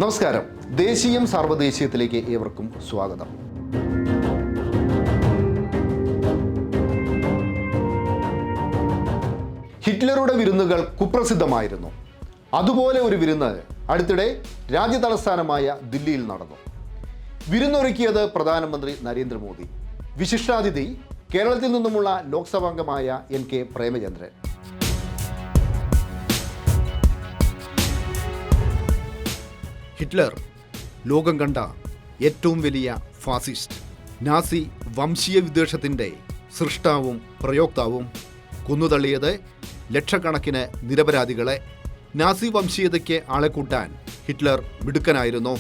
നമസ്കാരം. ദേശീയം സാർവദേശീയത്തിലേക്ക് ഏവർക്കും സ്വാഗതം. ഹിറ്റ്ലറുടെ വിരുന്നുകൾ കുപ്രസിദ്ധമായിരുന്നു. അതുപോലെ ഒരു വിരുന്ന് അടുത്തിടെ രാജ്യതലസ്ഥാനമായ ദില്ലിയിൽ നടന്നു. വിരുന്നൊരുക്കിയത് പ്രധാനമന്ത്രി നരേന്ദ്രമോദി. വിശിഷ്ടാതിഥി കേരളത്തിൽ നിന്നുമുള്ള ലോക്സഭാംഗമായ NK പ്രേമചന്ദ്രൻ. ഹിറ്റ്ലർ ലോകം കണ്ട ഏറ്റവും വലിയ ഫാസിസ്റ്റ്, നാസി വംശീയ വിദ്വേഷത്തിൻ്റെ സൃഷ്ടാവും പ്രയോക്താവും. കൊന്നുതള്ളിയത് ലക്ഷക്കണക്കിന് നിരപരാധികളെ. നാസി വംശീയതയ്ക്ക് ആളെ കൂട്ടാൻ ഹിറ്റ്ലർ മിടുക്കനായിരുന്നു.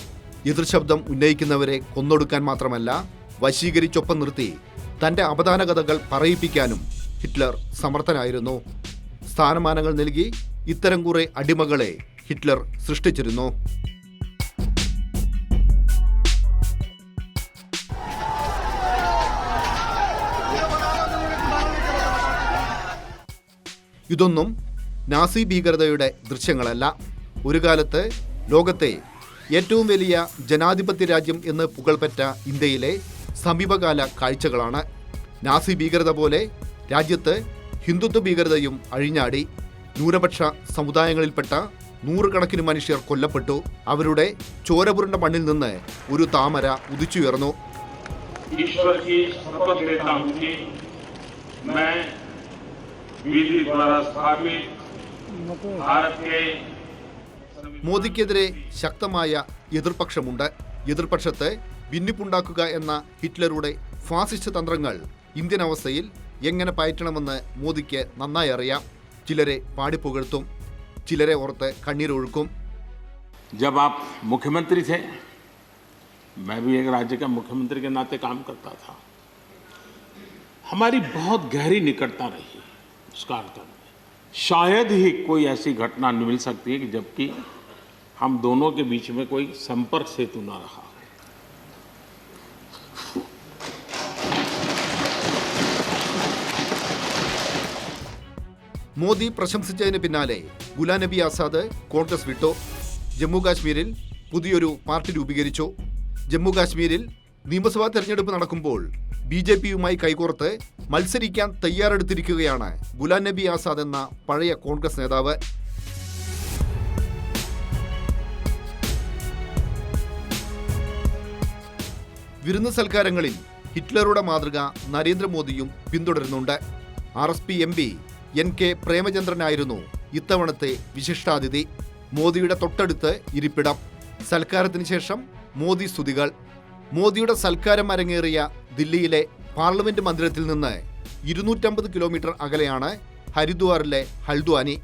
എതിർശബ്ദം ഉന്നയിക്കുന്നവരെ കൊന്നൊടുക്കാൻ മാത്രമല്ല, വശീകരിച്ചൊപ്പം നിർത്തി തൻ്റെ അപദാന കഥകൾ പറയിപ്പിക്കാനും ഹിറ്റ്ലർ സമർത്ഥനായിരുന്നു. സ്ഥാനമാനങ്ങൾ നൽകി ഇത്തരം കുറെ അടിമകളെ ഹിറ്റ്ലർ സൃഷ്ടിച്ചിരുന്നു. ഇതൊന്നും നാസി ഭീകരതയുടെ ദൃശ്യങ്ങളല്ല. ഒരു കാലത്ത് ലോകത്തെ ഏറ്റവും വലിയ ജനാധിപത്യ രാജ്യം എന്ന് പുകൾപെറ്റ ഇന്ത്യയിലെ സമീപകാല കാഴ്ചകളാണ്. നാസി ഭീകരത പോലെ രാജ്യത്ത് ഹിന്ദുത്വ ഭീകരതയും അഴിഞ്ഞാടി. ന്യൂനപക്ഷ സമുദായങ്ങളിൽപ്പെട്ട നൂറുകണക്കിന് മനുഷ്യർ കൊല്ലപ്പെട്ടു. അവരുടെ ചോരപുരണ്ട മണ്ണിൽ നിന്ന് ഒരു താമര ഉദിച്ചുയർന്നു. മോദിക്കെതിരെ ശക്തമായ എതിർപക്ഷമുണ്ട്. എതിർപക്ഷത്ത് ഭിന്നിപ്പുണ്ടാക്കുക എന്ന ഹിറ്റ്ലറുടെ ഫാസിസ്റ്റ് തന്ത്രങ്ങൾ ഇന്ത്യൻ അവസ്ഥയിൽ എങ്ങനെ പയറ്റണമെന്ന് മോദിക്ക് നന്നായി അറിയാം. ചിലരെ പാടിപ്പുകഴ്ത്തും, ചിലരെ ഓർത്ത് കണ്ണീരൊഴുക്കും. जब आप मुख्यमंत्री थे, मैं भी एक राज्य का मुख्यमंत्री के नाते काम करता था. हमारी बहुत गहरी निकटता रही उस कालखंड में. शायद ही कोई ऐसी घटना मिल सकती है कि जबकि हम दोनों के बीच में कोई संपर्क सेतु न रहा. മോദി പ്രശംസിച്ചതിന് പിന്നാലെ ഗുലാം നബി ആസാദ് കോൺഗ്രസ് വിട്ടു. ജമ്മു കാശ്മീരിൽ പുതിയൊരു പാർട്ടി രൂപീകരിച്ചു. ജമ്മു കാശ്മീരിൽ നിയമസഭാ തെരഞ്ഞെടുപ്പ് നടക്കുമ്പോൾ BJPയുമായി കൈകോർത്ത് മത്സരിക്കാൻ തയ്യാറെടുത്തിരിക്കുകയാണ് ഗുലാം നബി ആസാദ് എന്ന പഴയ കോൺഗ്രസ് നേതാവ്. വിരുന്ന് സൽക്കാരങ്ങളിൽ ഹിറ്റ്ലറുടെ മാതൃക നരേന്ദ്രമോദിയും പിന്തുടരുന്നുണ്ട്. RSP MP NK പ്രേമചന്ദ്രനായിരുന്നു ഇത്തവണത്തെ വിശിഷ്ടാതിഥി. മോദിയുടെ തൊട്ടടുത്ത് ഇരിപ്പിടം. സൽക്കാരത്തിന് ശേഷം മോദി സ്തുതികൾ. മോദിയുടെ സൽക്കാരം അരങ്ങേറിയ ദില്ലിയിലെ പാർലമെന്റ് മന്ദിരത്തിൽ നിന്ന് 250 കിലോമീറ്റർ അകലെയാണ് ഹരിദ്വാറിലെ ഹൽദ്വാനി.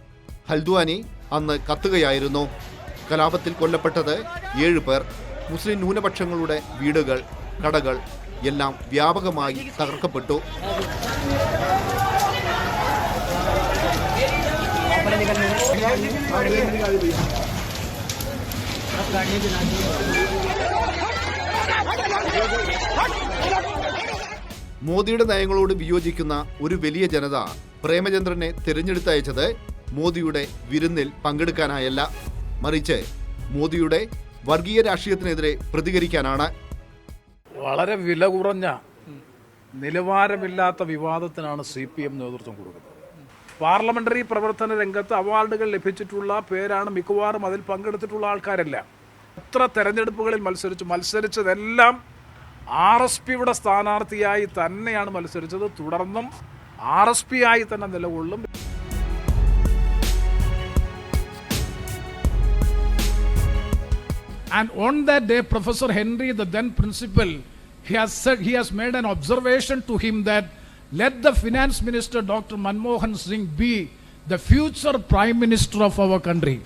ഹൽദ്വാനി അന്ന് കത്തുകയായിരുന്നു. കലാപത്തിൽ കൊല്ലപ്പെട്ടത് 7 പേർ. മുസ്ലിം ന്യൂനപക്ഷങ്ങളുടെ വീടുകൾ, കടകൾ എല്ലാം വ്യാപകമായി തകർക്കപ്പെട്ടു. മോദിയുടെ നയങ്ങളോട് വിയോജിക്കുന്ന ഒരു വലിയ ജനത പ്രേമചന്ദ്രനെ തിരഞ്ഞെടുത്തയച്ചത് മോദിയുടെ വിരുന്നിൽ പങ്കെടുക്കാനായല്ല, മറിച്ച് മോദിയുടെ വർഗീയ രാഷ്ട്രീയത്തിനെതിരെ പ്രതികരിക്കാനാണ്. വളരെ വില കുറഞ്ഞ നിലവാരമില്ലാത്ത വിവാദത്തിനാണ് CPM നേതൃത്വം കൊടുക്കുന്നത്. പാർലമെന്ററി പ്രവർത്തന രംഗത്ത് അവാർഡുകൾ ലഭിച്ചിട്ടുള്ള പേരാണ് മിക്കവാറും അതിൽ പങ്കെടുത്തിട്ടുള്ള ആൾക്കാരെല്ലാം. എത്ര തെരഞ്ഞെടുപ്പുകളിൽ മത്സരിച്ചതെല്ലാം RSPയുടെ സ്ഥാനാർത്ഥിയായി തന്നെയാണ് മത്സരിച്ചത്. തുടർന്നും RSP ആയി തന്നെ നിലകൊള്ളും. And on that day, Professor Henry, the then principal, he has made an observation to him that let the finance minister Dr. Manmohan Singh be the future prime minister of our country.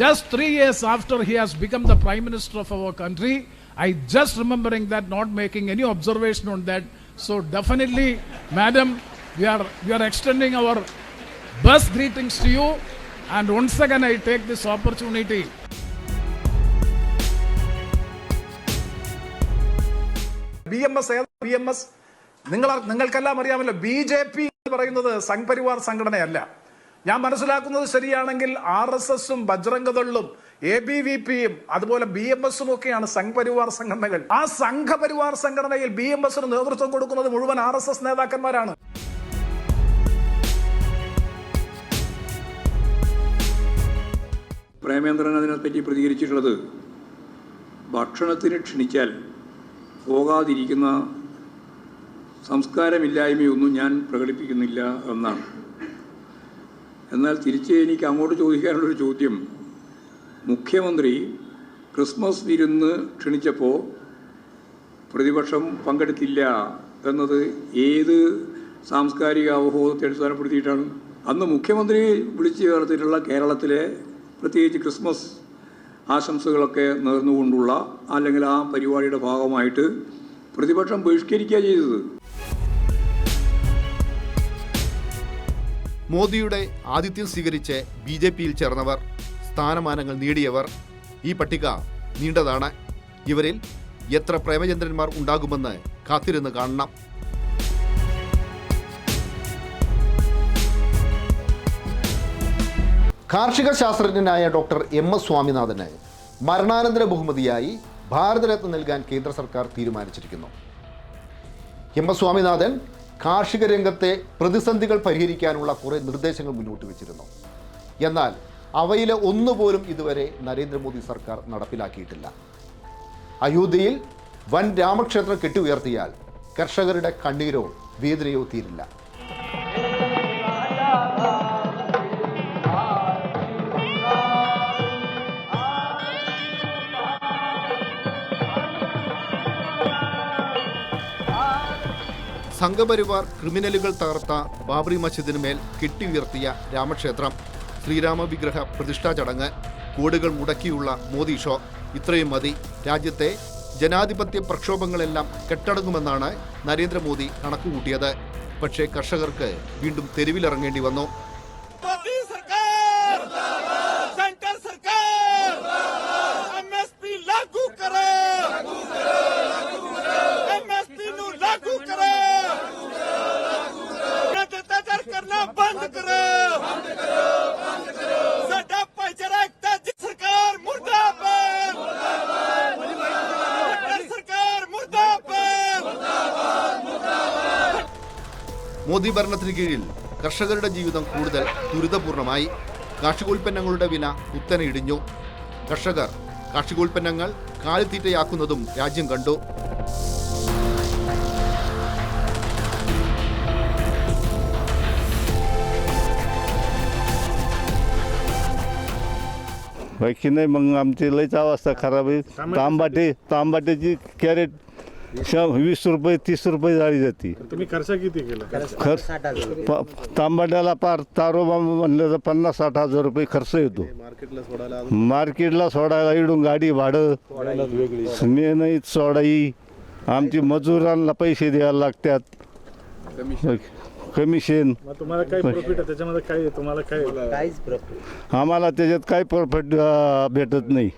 Just 3 years after he has become the prime minister of our country, I just remembering that, not making any observation on that. So definitely, madam, we are extending our best greetings to you. And once again, I take this opportunity. BMS നിങ്ങൾക്കെല്ലാം അറിയാമല്ലോ. BJP എന്ന് പറയുന്നത് സംഘ് പരിവാർ സംഘടനയല്ല. ഞാൻ മനസ്സിലാക്കുന്നത് ശരിയാണെങ്കിൽ RSSും ബജ്രംഗദളും ABVPയും അതുപോലെ BMSും ഒക്കെയാണ് സംഘപരിവാർ സംഘടനകൾ. ആ സംഘപരിവാർ സംഘടനയിൽ BMSന് നേതൃത്വം കൊടുക്കുന്നത് മുഴുവൻ RSS നേതാക്കന്മാരാണ്. പ്രേമേന്ദ്രൻ അതിനെപ്പറ്റി പ്രതികരിച്ചിട്ടുള്ളത് ഭക്ഷണത്തിന് ക്ഷണിച്ചാൽ പോകാതിരിക്കുന്ന സംസ്കാരമില്ലായ്മയൊന്നും ഞാൻ പ്രകടിപ്പിക്കുന്നില്ല എന്നാണ്. എന്നാൽ തിരിച്ച് എനിക്ക് അങ്ങോട്ട് ചോദിക്കാനുള്ളൊരു ചോദ്യം, മുഖ്യമന്ത്രി ക്രിസ്മസ് വിരുന്ന് ക്ഷണിച്ചപ്പോൾ പ്രതിപക്ഷം പങ്കെടുത്തില്ല എന്നത് ഏത് സാംസ്കാരിക അവബോധത്തെ അടിസ്ഥാനപ്പെടുത്തിയിട്ടാണ്? അന്ന് മുഖ്യമന്ത്രി വിളിച്ചു ചേർത്തിട്ടുള്ള കേരളത്തിലെ പ്രത്യേകിച്ച് ക്രിസ്മസ് ആശംസകളൊക്കെ നേർന്നുകൊണ്ടുള്ള അല്ലെങ്കിൽ ആ പരിപാടിയുടെ ഭാഗമായിട്ട് പ്രതിപക്ഷം ബഹിഷ്കരിക്കുക ചെയ്തത്. മോദിയുടെ ആതിഥ്യം സ്വീകരിച്ച് BJPയിൽ ചേർന്നവർ, സ്ഥാനമാനങ്ങൾ നേടിയവർ, ഈ പട്ടിക നീണ്ടതാണ്. ഇവരിൽ എത്ര പ്രേമചന്ദ്രന്മാർ ഉണ്ടാകുമെന്ന് കാത്തിരുന്ന് കാണണം. കാർഷിക ശാസ്ത്രജ്ഞനായ ഡോക്ടർ MS സ്വാമിനാഥന് മരണാനന്തര ബഹുമതിയായി ഭാരതരത്ന നൽകാൻ കേന്ദ്ര സർക്കാർ തീരുമാനിച്ചിരിക്കുന്നു. MS സ്വാമിനാഥൻ കാർഷിക രംഗത്തെ പ്രതിസന്ധികൾ പരിഹരിക്കാനുള്ള കുറേ നിർദ്ദേശങ്ങൾ മുന്നോട്ട് വെച്ചിരുന്നു. എന്നാൽ അവയിലെ ഒന്നുപോലും ഇതുവരെ നരേന്ദ്രമോദി സർക്കാർ നടപ്പിലാക്കിയിട്ടില്ല. അയോധ്യയിൽ വൻ രാമക്ഷേത്രം കെട്ടിയുയർത്തിയാൽ കർഷകരുടെ കണ്ണീരോ വേദനയോ തീരില്ല. സംഘപരിവാർ ക്രിമിനലുകൾ തകർത്ത ബാബറി മസ്ജിദിന് മേൽ കെട്ടിയുയർത്തിയ രാമക്ഷേത്രം, ശ്രീരാമ വിഗ്രഹ പ്രതിഷ്ഠാ ചടങ്ങ്, കോടികൾ മുടക്കിയുള്ള മോദി ഷോ, ഇത്രയും മതി. രാജ്യത്തെ ജനാധിപത്യ പ്രക്ഷോഭങ്ങളെല്ലാം കെട്ടടങ്ങുമെന്നാണ് നരേന്ദ്രമോദി കണക്കുകൂട്ടിയത്. പക്ഷേ കർഷകർക്ക് വീണ്ടും തെരുവിലിറങ്ങേണ്ടി വന്നു. മോദി ഭരണത്തിന് കീഴിൽ കർഷകരുടെ ജീവിതം കൂടുതൽ ദുരിതപൂർണമായി. കാർഷികോൽപ്പന്നങ്ങളുടെ വില കുത്തനെ ഇടിഞ്ഞു. കർഷകർ കാർഷികോൽപ്പന്നങ്ങൾ കാലിത്തീറ്റയാക്കുന്നതും രാജ്യം കണ്ടു. की नाही, मग आमची लयच अवस्था खराब आहे. तांबाट्याची कॅरेट 20 रुपये 30 रुपये जाळी जाते. तुम्ही खर्च किती केला? तांबाट्याला पार तारोबा म्हणलं तर 50-60 हजार रुपये खर्च येतो. मार्केटला सोडायला इडून गाडी भाडं, मेहनत सोडाई, आमची मजुरांना पैसे द्यायला लागतात, कमिशन. तुम्हाला काय प्रॉफिट आहे त्याच्यामध्ये? काय तुम्हाला काय? काहीच प्रॉफिट आम्हाला त्याच्यात काही प्रॉफिट भेटत नाही.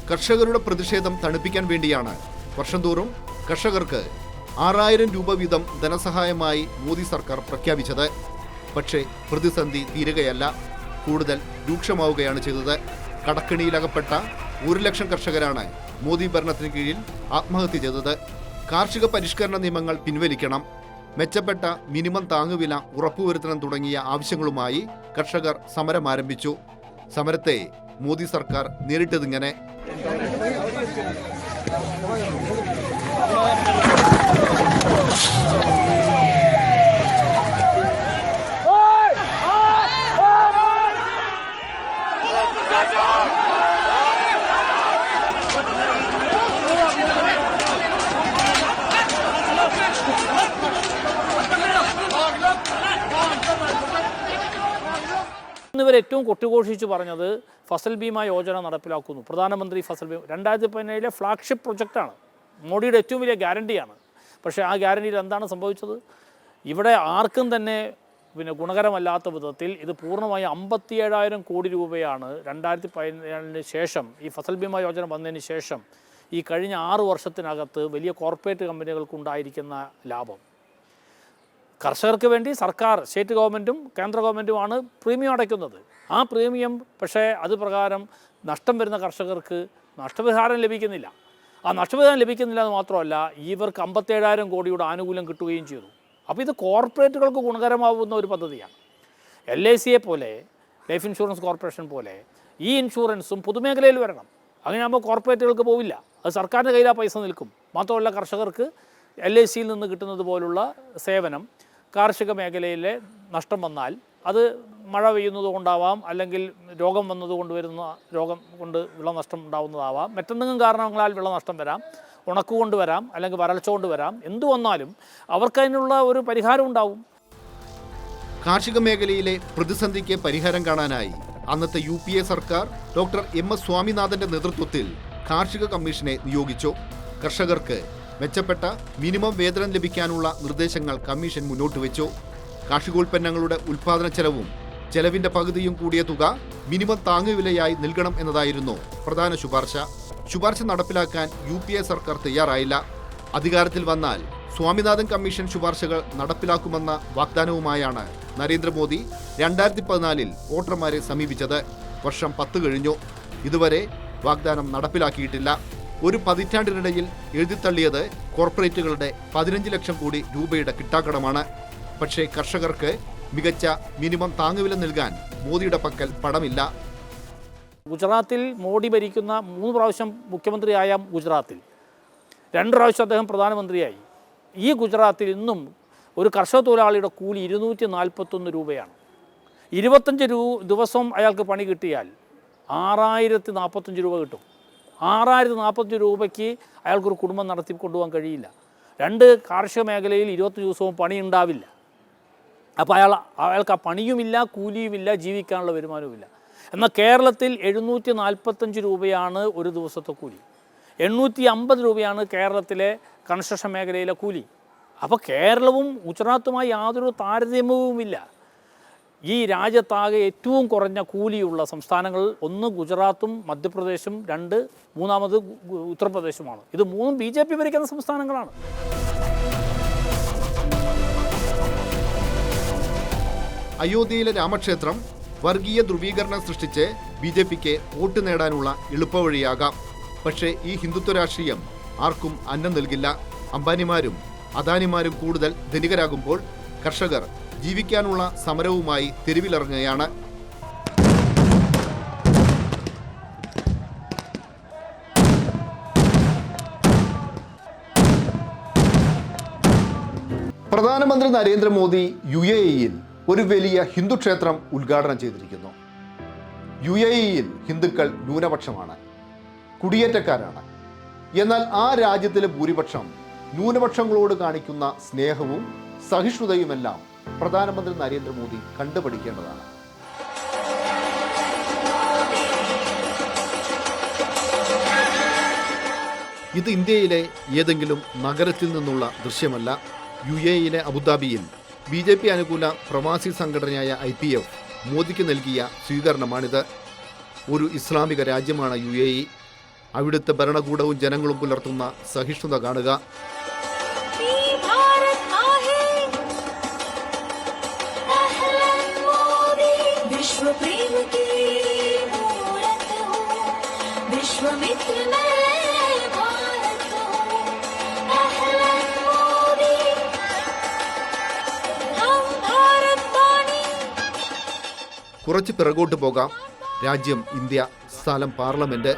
കർഷകരുടെ പ്രതിഷേധം തണുപ്പിക്കാൻ വേണ്ടിയാണ് വർഷം തോറും കർഷകർക്ക് 6000 രൂപ വീതം ധനസഹായമായി മോദി സർക്കാർ പ്രഖ്യാപിച്ചത്. പക്ഷേ പ്രതിസന്ധി തീരുകയല്ല, കൂടുതൽ രൂക്ഷമാവുകയാണ് ചെയ്തത്. കടക്കെണിയിലകപ്പെട്ട 1 ലക്ഷം കർഷകരാണ് മോദി ഭരണത്തിന് കീഴിൽ ആത്മഹത്യ ചെയ്തത്. കാർഷിക പരിഷ്കരണ നിയമങ്ങൾ പിൻവലിക്കണം, മെച്ചപ്പെട്ട മിനിമം താങ്ങുവില ഉറപ്പുവരുത്തണം തുടങ്ങിയ ആവശ്യങ്ങളുമായി കർഷകർ സമരം ആരംഭിച്ചു. സമരത്തെ മോദി സർക്കാർ നേരിട്ടതിങ്ങനെ. ഇവർ ഏറ്റവും കൊട്ടിഘോഷിച്ച് പറഞ്ഞത് ഫസൽ ബീമ യോജന നടപ്പിലാക്കുന്നു. പ്രധാനമന്ത്രി ഫസൽ ബീമ 2017 ഫ്ലാഗ്ഷിപ്പ് പ്രൊജക്റ്റാണ്, മോഡിയുടെ ഏറ്റവും വലിയ ഗ്യാരണ്ടിയാണ്. പക്ഷേ ആ ഗ്യാരണ്ടിയിൽ എന്താണ് സംഭവിച്ചത്? ഇവിടെ ആർക്കും തന്നെ ഗുണകരമല്ലാത്ത വിധത്തിൽ ഇത് പൂർണ്ണമായി 57,000 കോടി രൂപയാണ് 2017 ശേഷം ഈ ഫസൽ ബീമ യോജന വന്നതിന് ശേഷം ഈ കഴിഞ്ഞ 6 വർഷത്തിനകത്ത് വലിയ കോർപ്പറേറ്റ് കമ്പനികൾക്കുണ്ടായിരിക്കുന്ന ലാഭം. കർഷകർക്ക് വേണ്ടി സർക്കാർ, സ്റ്റേറ്റ് ഗവൺമെൻറ്റും കേന്ദ്ര ഗവൺമെൻറ്റുമാണ് പ്രീമിയം അടയ്ക്കുന്നത്. ആ പ്രീമിയം പക്ഷേ അത് പ്രകാരം നഷ്ടം വരുന്ന കർഷകർക്ക് നഷ്ടപരിഹാരം ലഭിക്കുന്നില്ല. ആ നഷ്ടപരിഹാരം ലഭിക്കുന്നില്ല എന്ന് മാത്രമല്ല, ഇവർക്ക് 57,000 കോടിയുടെ ആനുകൂല്യം കിട്ടുകയും ചെയ്തു. അപ്പോൾ ഇത് കോർപ്പറേറ്റുകൾക്ക് ഗുണകരമാവുന്ന ഒരു പദ്ധതിയാണ്. LICയെ പോലെ, ലൈഫ് ഇൻഷുറൻസ് കോർപ്പറേഷൻ പോലെ ഈ ഇൻഷുറൻസും പൊതുമേഖലയിൽ വരണം. അങ്ങനെയാകുമ്പോൾ കോർപ്പറേറ്റുകൾക്ക് പോവില്ല, അത് സർക്കാരിൻ്റെ കയ്യിൽ ആ പൈസ നിൽക്കും. മാത്രമല്ല കർഷകർക്ക് LICയിൽ നിന്ന് കിട്ടുന്നത് പോലുള്ള സേവനം കാർഷിക മേഖലയിലെ നഷ്ടം വന്നാൽ അത് മഴ പെയ്യുന്നത് കൊണ്ടാവാം, അല്ലെങ്കിൽ രോഗം വന്നതുകൊണ്ട് വരുന്ന രോഗം കൊണ്ട് വിളനഷ്ടം ഉണ്ടാവുന്നതാവാം, മറ്റെന്തെങ്കിലും കാരണങ്ങളാൽ വിളനഷ്ടം വരാം, ഉണക്കുകൊണ്ട് വരാം, അല്ലെങ്കിൽ വരൾച്ച കൊണ്ട് വരാം. എന്തു വന്നാലും അവർക്കതിനുള്ള ഒരു പരിഹാരം ഉണ്ടാവും. കാർഷിക മേഖലയിലെ പ്രതിസന്ധിക്ക് പരിഹാരം കാണാനായി അന്നത്തെ UPA സർക്കാർ ഡോക്ടർ MS സ്വാമിനാഥന്റെ നേതൃത്വത്തിൽ കാർഷിക കമ്മീഷനെ നിയോഗിച്ചു. കർഷകർക്ക് മെച്ചപ്പെട്ട മിനിമം വേതനം ലഭിക്കാനുള്ള നിർദ്ദേശങ്ങൾ കമ്മീഷൻ മുന്നോട്ട് വെച്ചു. കാർഷികോൽപ്പന്നങ്ങളുടെ ഉൽപ്പാദന ചെലവും ചെലവിന്റെ പകുതിയും കൂടിയ തുക മിനിമം താങ്ങുവിലയായി നൽകണം എന്നതായിരുന്നു പ്രധാന ശുപാർശ. ശുപാർശ നടപ്പിലാക്കാൻ UPA സർക്കാർ തയ്യാറായില്ല. അധികാരത്തിൽ വന്നാൽ സ്വാമിനാഥൻ കമ്മീഷൻ ശുപാർശകൾ നടപ്പിലാക്കുമെന്ന വാഗ്ദാനവുമായാണ് നരേന്ദ്രമോദി 2014 വോട്ടർമാരെ സമീപിച്ചത്. വർഷം 10 കഴിഞ്ഞു. ഇതുവരെ വാഗ്ദാനം നടപ്പിലാക്കിയിട്ടില്ല. ഒരു പതിറ്റാണ്ടിനിടയിൽ എഴുതിത്തള്ളിയത് കോർപ്പറേറ്റുകളുടെ 15 ലക്ഷം കോടി രൂപയുടെ കിട്ടാക്കടമാണ്. പക്ഷേ കർഷകർക്ക് മികച്ച മിനിമം താങ്ങുവില നൽകാൻ മോദിയുടെ പക്കൽ പണമില്ല. ഗുജറാത്തിൽ മോഡി ഭരിക്കുന്ന 3 പ്രാവശ്യം മുഖ്യമന്ത്രിയായ ഗുജറാത്തിൽ 2 പ്രാവശ്യം അദ്ദേഹം പ്രധാനമന്ത്രിയായി. ഈ ഗുജറാത്തിൽ ഇന്നും ഒരു കർഷക തൊഴിലാളിയുടെ കൂലി 241 രൂപയാണ്. 25 ദിവസം അയാൾക്ക് പണി കിട്ടിയാൽ 6,045 രൂപ കിട്ടും. 6,045 രൂപയ്ക്ക് അയാൾക്കൊരു കുടുംബം നടത്തി കൊണ്ടുപോകാൻ കഴിയില്ല. 2 കാർഷിക മേഖലയിൽ 20 ദിവസവും പണി ഉണ്ടാവില്ല. അപ്പോൾ അയാൾക്ക് ആ പണിയുമില്ല, കൂലിയുമില്ല, ജീവിക്കാനുള്ള വരുമാനവുമില്ല. എന്നാൽ കേരളത്തിൽ 745 രൂപയാണ് ഒരു ദിവസത്തെ കൂലി. 850 രൂപയാണ് കേരളത്തിലെ കൺസ്ട്രക്ഷൻ മേഖലയിലെ കൂലി. അപ്പോൾ കേരളവും ഗുജറാത്തുമായി യാതൊരു താരതമ്യവുമില്ല. ഈ രാജ്യത്താകെ ഏറ്റവും കുറഞ്ഞ കൂലിയുള്ള സംസ്ഥാനങ്ങൾ 1 ഗുജറാത്തും മധ്യപ്രദേശും, 2 മൂന്നാമത് ഉത്തർപ്രദേശുമാണ്. ഇത് 3 BJP ഭരിക്കുന്ന സംസ്ഥാനങ്ങളാണ്. അയോധ്യയിലെ രാമക്ഷേത്രം വർഗീയ ധ്രുവീകരണം സൃഷ്ടിച്ച് BJPക്ക് വോട്ട് നേടാനുള്ള എളുപ്പവഴിയാകാം. പക്ഷേ ഈ ഹിന്ദുത്വ രാഷ്ട്രീയം ആർക്കും അന്നം നൽകില്ല. അംബാനിമാരും അദാനിമാരും കൂടുതൽ ധനികരാകുമ്പോൾ കർഷകർ ജീവിക്കാനുള്ള സമരവുമായി തെരുവിലിറങ്ങുകയാണ്. പ്രധാനമന്ത്രി നരേന്ദ്രമോദി UAEയിൽ ഒരു വലിയ ഹിന്ദു ക്ഷേത്രം ഉദ്ഘാടനം ചെയ്തിരിക്കുന്നു. UAEയിൽ ഹിന്ദുക്കൾ ന്യൂനപക്ഷമാണ്, കുടിയേറ്റക്കാരാണ്. എന്നാൽ ആ രാജ്യത്തിലെ ഭൂരിപക്ഷം ന്യൂനപക്ഷങ്ങളോട് കാണിക്കുന്ന സ്നേഹവും സഹിഷ്ണുതയുമെല്ലാം പ്രധാനമന്ത്രി നരേന്ദ്രമോദി കണ്ടുപഠിക്കേണ്ടതാണ്. ഇത് ഇന്ത്യയിലെ ഏതെങ്കിലും നഗരത്തിൽ നിന്നുള്ള ദൃശ്യമല്ല. UAEയിലെ അബുദാബിയിൽ BJP അനുകൂല പ്രവാസി സംഘടനയായ IPF മോദിക്ക് നൽകിയ സ്വീകരണമാണിത്. ഒരു ഇസ്ലാമിക രാജ്യമാണ് UAE. അവിടുത്തെ ഭരണകൂടവും ജനങ്ങളും പുലർത്തുന്ന സഹിഷ്ണുത കാണുക. കുറച്ച് പിറകോട്ട് പോകാം. രാജ്യം ഇന്ത്യ, സ്ഥലം പാർലമെന്റ്.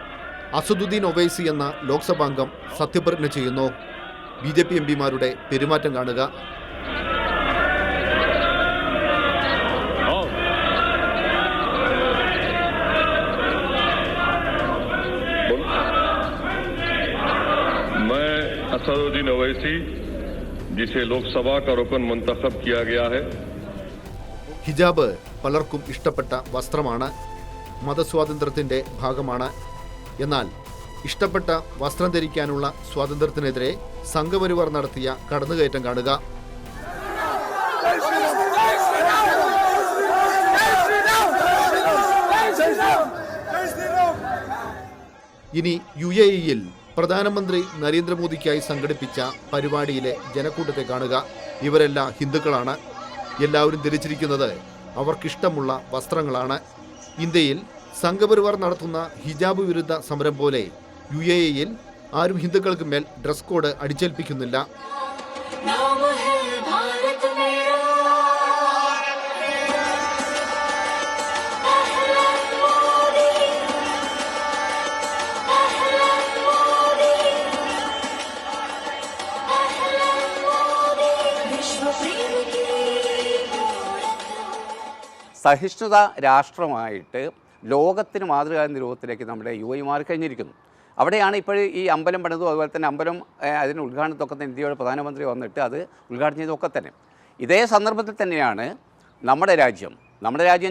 അസദുദ്ദീൻ ഒവൈസി എന്ന ലോക്സഭാംഗം സത്യപ്രതിജ്ഞ ചെയ്യുന്നു. BJP MPമാരുടെ പെരുമാറ്റം കാണുക. मैं असदुद्दीन ओवैसी जिसे लोकसभा का रुकन मुंतखब किया गया है. ഹിജാബ് പലർക്കും ഇഷ്ടപ്പെട്ട വസ്ത്രമാണ്, മതസ്വാതന്ത്ര്യത്തിൻ്റെ ഭാഗമാണ്. എന്നാൽ ഇഷ്ടപ്പെട്ട വസ്ത്രം ധരിക്കാനുള്ള സ്വാതന്ത്ര്യത്തിനെതിരെ സംഘപരിവാർ നടത്തിയ കടന്നുകയറ്റം കാണുക. ഇനി UAE-യിൽ പ്രധാനമന്ത്രി നരേന്ദ്രമോദിക്കായി സംഘടിപ്പിച്ച പരിപാടിയിലെ ജനക്കൂട്ടത്തെ കാണുക. ഇവരെല്ലാം ഹിന്ദുക്കളാണ്. എല്ലാവരും ധരിച്ചിരിക്കുന്നത് അവർക്കിഷ്ടമുള്ള വസ്ത്രങ്ങളാണ്. ഇന്ത്യയിൽ സംഘപരിവാർ നടത്തുന്ന ഹിജാബ് വിരുദ്ധ സമരം പോലെ UAE-യിൽ ആരും ഹിന്ദുക്കൾക്ക് മേൽ ഡ്രസ് കോഡ് അടിച്ചേൽപ്പിക്കുന്നില്ല. സഹിഷ്ണുത രാഷ്ട്രമായിട്ട് ലോകത്തിന് മാതൃകാ രൂപത്തിലേക്ക് നമ്മുടെ UAE മാറിക്കഴിഞ്ഞിരിക്കുന്നു. അവിടെയാണ് ഇപ്പോൾ ഈ അമ്പലം പണിതും അതുപോലെ തന്നെ അമ്പലം അതിന് ഉദ്ഘാടനത്തൊക്കെ തന്നെ ഇന്ത്യയുടെ പ്രധാനമന്ത്രി വന്നിട്ട് അത് ഉദ്ഘാടനം ചെയ്തൊക്കെ തന്നെ. ഇതേ സന്ദർഭത്തിൽ തന്നെയാണ് നമ്മുടെ രാജ്യം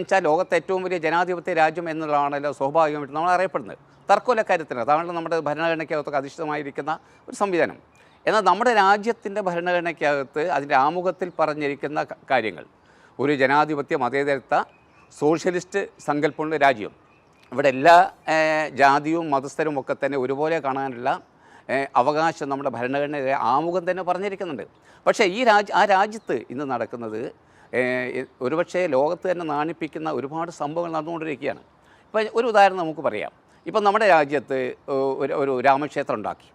വെച്ചാൽ ലോകത്തെ ഏറ്റവും വലിയ ജനാധിപത്യ രാജ്യം എന്നുള്ളതാണല്ലോ സ്വാഭാവികമായിട്ട് നമ്മൾ അറിയപ്പെടുന്നത്. തർക്കമില്ല കാര്യത്തിന് അതാണ് നമ്മുടെ ഭരണഘടനയ്ക്കകത്തൊക്കെ അധിഷ്ഠിതമായിരിക്കുന്ന ഒരു സംവിധാനം. എന്നാൽ നമ്മുടെ രാജ്യത്തിൻ്റെ ഭരണഘടനയ്ക്കകത്ത് അതിൻ്റെ ആമുഖത്തിൽ പറഞ്ഞിരിക്കുന്ന കാര്യങ്ങൾ ഒരു ജനാധിപത്യ മതേതരത്വ സോഷ്യലിസ്റ്റ് സങ്കല്പമുള്ള രാജ്യം, ഇവിടെ എല്ലാ ജാതിയും മതസ്ഥരും ഒക്കെ തന്നെ ഒരുപോലെ കാണാനുള്ള അവകാശം നമ്മുടെ ഭരണഘടനയുടെ ആമുഖം തന്നെ പറഞ്ഞിരിക്കുന്നുണ്ട്. പക്ഷേ ആ രാജ്യത്ത് ഇന്ന് നടക്കുന്നത് ഒരുപക്ഷെ ലോകത്ത് തന്നെ നാണിപ്പിക്കുന്ന ഒരുപാട് സംഭവങ്ങൾ നടന്നുകൊണ്ടിരിക്കുകയാണ്. ഇപ്പോൾ ഒരു ഉദാഹരണം നമുക്ക് പറയാം. ഇപ്പം നമ്മുടെ രാജ്യത്ത് ഒരു രാമക്ഷേത്രം ഉണ്ടാക്കി.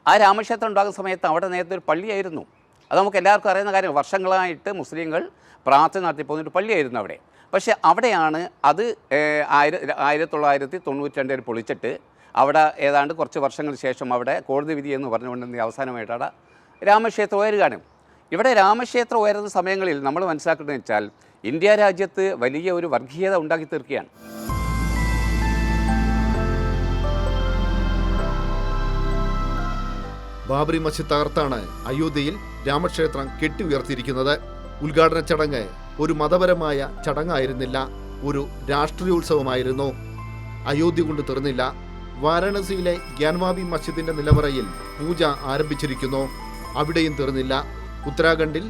ആ രാമക്ഷേത്രം ഉണ്ടാകുന്ന സമയത്ത് അവിടെ നേരത്തെ ഒരു പള്ളിയായിരുന്നു. അത് നമുക്ക് എല്ലാവർക്കും അറിയുന്ന കാര്യം. വർഷങ്ങളായിട്ട് മുസ്ലിങ്ങൾ പ്രാർത്ഥന നടത്തിപ്പോകുന്നൊരു പള്ളിയായിരുന്നു അവിടെ. പക്ഷേ അവിടെയാണ് അത് 1992 പൊളിച്ചിട്ട് അവിടെ ഏതാണ്ട് കുറച്ച് വർഷങ്ങൾക്ക് ശേഷം അവിടെ കോടതി വിധി എന്ന് പറഞ്ഞുകൊണ്ട് അവസാനമായിട്ടാണ് രാമക്ഷേത്രം ഉയരുകയാണ്. ഇവിടെ രാമക്ഷേത്രം ഉയരുന്ന സമയങ്ങളിൽ നമ്മൾ മനസ്സിലാക്കുന്നത് വെച്ചാൽ ഇന്ത്യ രാജ്യത്ത് വലിയ ഒരു വർഗീയത ഉണ്ടാക്കി തീർക്കുകയാണ്. ബാബറി മസ്ജിദ് തകർത്താണ് അയോധ്യയിൽ രാമക്ഷേത്രം കെട്ടി ഉയർത്തിയിരിക്കുന്നത്. ഉദ്ഘാടന ചടങ്ങ് ഒരു മതപരമായ ചടങ്ങായിരുന്നില്ല, ഒരു രാഷ്ട്രീയോത്സവമായിരുന്നു. അയോധ്യ കൊണ്ട് തീർന്നില്ല. വാരാണസിയിലെ ഗ്യാൻവാബി മസ്ജിദിന്റെ നിലവറയിൽ പൂജ ആരംഭിച്ചിരിക്കുന്നു. അവിടെയും തീർന്നില്ല. ഉത്തരാഖണ്ഡിൽ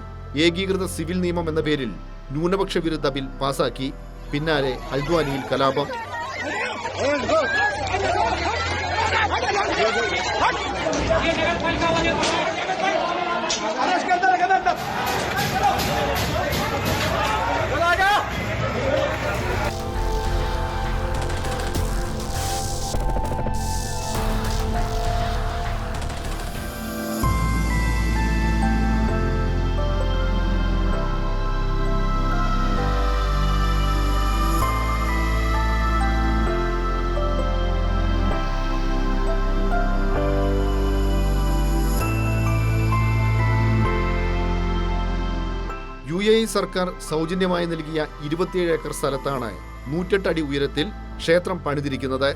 ഏകീകൃത സിവിൽ നിയമം എന്ന പേരിൽ ന്യൂനപക്ഷ വിരുദ്ധ ബിൽ പാസാക്കി. പിന്നാലെ ഹൽദ്വാനിയിൽ കലാപം. UAE സർക്കാർ സൗജന്യമായി നൽകിയ 27 ഏക്കർ സ്ഥലത്താണ് 108 അടി ഉയരത്തിൽ ക്ഷേത്രം പണിതിരിക്കുന്നത്.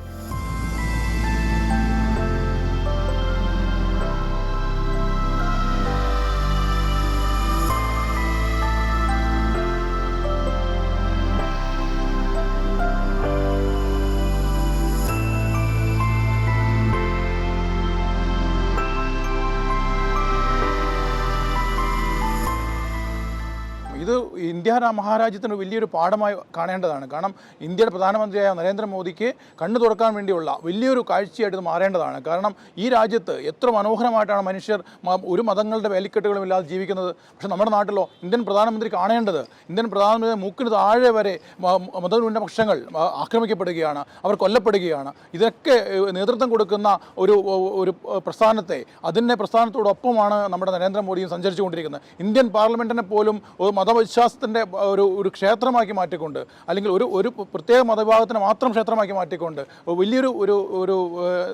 ഇത് ഇന്ത്യ മഹാരാജ്യത്തിന് വലിയൊരു പാഠമായി കാണേണ്ടതാണ്. കാരണം ഇന്ത്യയുടെ പ്രധാനമന്ത്രിയായ നരേന്ദ്രമോദിക്ക് കണ്ണു തുറക്കാൻ വേണ്ടിയുള്ള വലിയൊരു കാഴ്ചയായിട്ട് ഇത് മാറേണ്ടതാണ്. കാരണം ഈ രാജ്യത്ത് എത്ര മനോഹരമായിട്ടാണ് മനുഷ്യർ ഒരു മതങ്ങളുടെ വേലിക്കെട്ടുകളും ഇല്ലാതെ ജീവിക്കുന്നത്. പക്ഷേ നമ്മുടെ നാട്ടിലോ ഇന്ത്യൻ പ്രധാനമന്ത്രി കാണേണ്ടത് ഇന്ത്യൻ പ്രധാനമന്ത്രി മൂക്കിന് താഴെ വരെ മതന്യൂനപക്ഷങ്ങൾ ആക്രമിക്കപ്പെടുകയാണ്, അവർ കൊല്ലപ്പെടുകയാണ്. ഇതൊക്കെ നേതൃത്വം കൊടുക്കുന്ന ഒരു പ്രസ്ഥാനത്തെ അതിൻ്റെ പ്രസ്ഥാനത്തോടൊപ്പമാണ് നമ്മുടെ നരേന്ദ്രമോദിയും സഞ്ചരിച്ചുകൊണ്ടിരിക്കുന്നത്. ഇന്ത്യൻ പാർലമെൻറ്റിനെ പോലും മതവിശ്വാസത്തിൻ്റെ ഒരു ക്ഷേത്രമാക്കി മാറ്റിക്കൊണ്ട്, അല്ലെങ്കിൽ ഒരു പ്രത്യേക മതവിഭാഗത്തിന് മാത്രം ക്ഷേത്രമാക്കി മാറ്റിക്കൊണ്ട് വലിയൊരു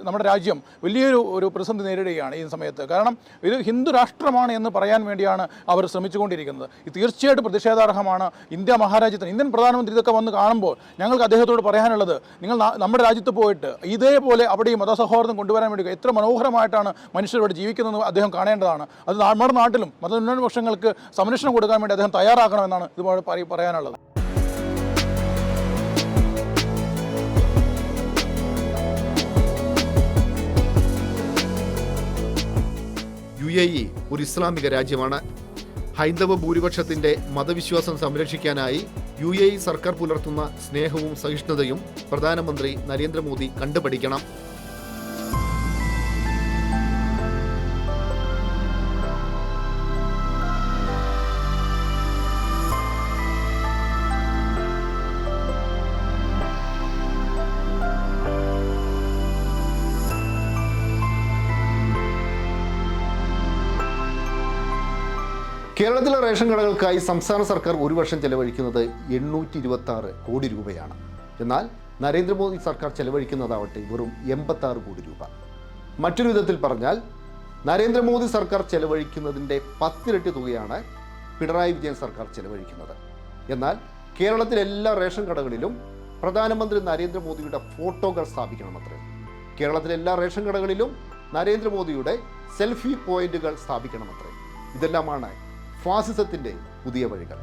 നമ്മുടെ രാജ്യം വലിയൊരു പ്രതിസന്ധി നേരിടുകയാണ് ഈ സമയത്ത്. കാരണം ഇത് ഹിന്ദു രാഷ്ട്രമാണ് എന്ന് പറയാൻ വേണ്ടിയാണ് അവർ ശ്രമിച്ചുകൊണ്ടിരിക്കുന്നത്. ഇത് തീർച്ചയായിട്ടും പ്രതിഷേധാർഹമാണ്. ഇന്ത്യ മഹാരാജ്യത്തിന് ഇന്ത്യൻ പ്രധാനമന്ത്രി ഇതൊക്കെ വന്ന് കാണുമ്പോൾ ഞങ്ങൾക്ക് അദ്ദേഹത്തോട് പറയാനുള്ളത്, നിങ്ങൾ നമ്മുടെ രാജ്യത്ത് പോയിട്ട് ഇതേപോലെ അവിടെ ഈ മതസൗഹാർദ്ദം കൊണ്ടുവരാൻ വേണ്ടി എത്ര മനോഹരമായിട്ടാണ് മനുഷ്യർ ഇവിടെ ജീവിക്കുന്നതെന്ന് അദ്ദേഹം കാണേണ്ടതാണ്. അത് നമ്മുടെ നാട്ടിലും മതന്യൂനപക്ഷങ്ങൾക്ക് സംരക്ഷണം കൊടുക്കാൻ വേണ്ടി അദ്ദേഹം തയ്യാറാക്കണമെന്നാണ് ഇതുപോലെ പറയാനുള്ളത്. UAE ഒരു ഇസ്ലാമിക രാജ്യമാണ്. ഹൈന്ദവ ഭൂരിപക്ഷത്തിന്റെ മതവിശ്വാസം സംരക്ഷിക്കാനായി UAE സർക്കാർ പുലർത്തുന്ന സ്നേഹവും സഹിഷ്ണുതയും പ്രധാനമന്ത്രി നരേന്ദ്രമോദി കണ്ടുപഠിക്കണം. കേരളത്തിലെ റേഷൻ കടകൾക്കായി സംസ്ഥാന സർക്കാർ ഒരു വർഷം ചെലവഴിക്കുന്നത് 826 കോടി രൂപയാണ്. എന്നാൽ നരേന്ദ്രമോദി സർക്കാർ ചെലവഴിക്കുന്നതാവട്ടെ വെറും 86 കോടി രൂപ. മറ്റൊരു വിധത്തിൽ പറഞ്ഞാൽ നരേന്ദ്രമോദി സർക്കാർ ചെലവഴിക്കുന്നതിൻ്റെ 10 ഇരട്ടി തുകയാണ് പിണറായി വിജയൻ സർക്കാർ ചെലവഴിക്കുന്നത്. എന്നാൽ കേരളത്തിലെ എല്ലാ റേഷൻ കടകളിലും പ്രധാനമന്ത്രി നരേന്ദ്രമോദിയുടെ ഫോട്ടോകൾ സ്ഥാപിക്കണമത്രേ. കേരളത്തിലെ എല്ലാ റേഷൻ കടകളിലും നരേന്ദ്രമോദിയുടെ സെൽഫി പോയിന്റുകൾ സ്ഥാപിക്കണമത്രേ. ഇതെല്ലാമാണ് ഫാസിസത്തിൻ്റെ പുതിയ വഴികൾ.